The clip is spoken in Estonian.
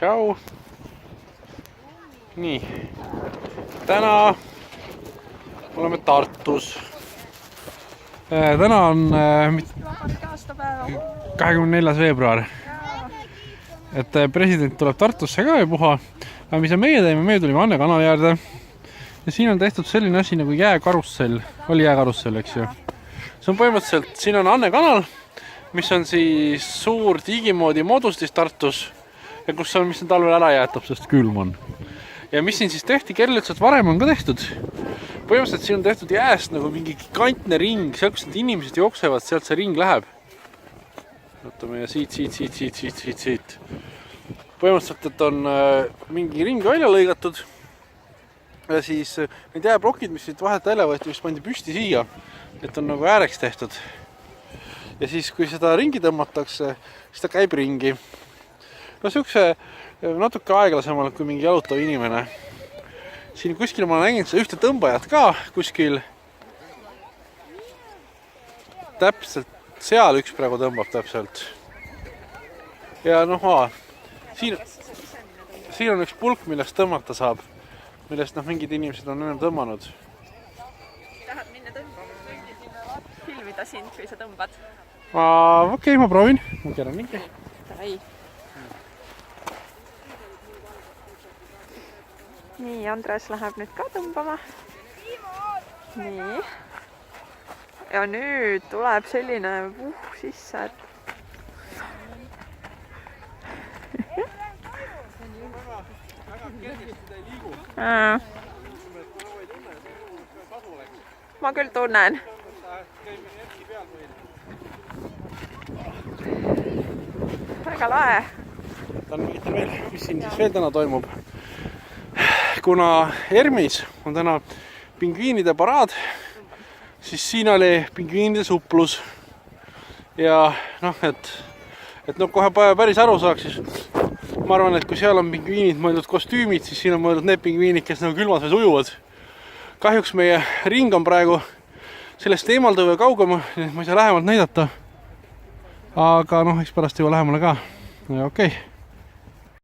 Tšau. Nii. Täna oleme Tartus. Täna on 24. veebruar. Et president tuleb Tartusse ka ja puha. Aga mis meie teeme? Meie tulime Anne kanali äärde. Ja siin on tehtud selline asi nagu jääkarussell. Oli jääkarussell, eks ju. See on põhimõtteliselt, siin on Anne kanal, mis on siis suur tiigimoodi moodustis Tartus ja kus on, mis on talvel ära jäetab, sest külm on. Ja mis siin siis tehti, kerliselt varem on ka tehtud. Põhimõtteliselt siin on tehtud jääst nagu mingi gigantne ring, seal kus need inimesed jooksevad, sealt see ring läheb. Võtame ja siit. Põhimõtteliselt, et on mingi ring välja lõigatud ja siis need jääplokid, mis siit vahet välja võeti, mis pandi püsti siia, et on nagu ääreks tehtud. Ja siis, kui seda ringi tõmmatakse, siis ta käib ringi. No siukse natuke aeglasemalt kui mingi jalutav inimene. Siin kuskil ma nägin ühte tõmbajat ka kuskil. Täpselt, seal üks praegu tõmbab täpselt. Ja siin on üks pulk, millest tõmmata saab. Millest mingid inimesed on ennem tõmmanud. Tahad minna tõmbama? Filmida sind, kui sa tõmbad? Okei, ma proovin. Ma keeran mingi. Davai. Nii, Andres läheb nüüd ka tõmbama. Nii. Ja nüüd tuleb selline sisse, et... Ma küll tunnen. Väga lae. Tahan mingitel veel, mis siin siis veel täna toimub. Kuna Ermis on täna pingviinide paraad, siis siin oli pingviinide suplus. Ja et kohe päris aru saaks, siis ma arvan, et kui seal on pingviinid mõeldud kostüümid, siis siin on mõeldud need pingviinid, kes nagu külmas või ujuvad. Kahjuks meie ring on praegu sellest eemalda või kaugema, ma ei saa lähemalt näidata. Aga eks pärast juba lähemale ka. Ja okei.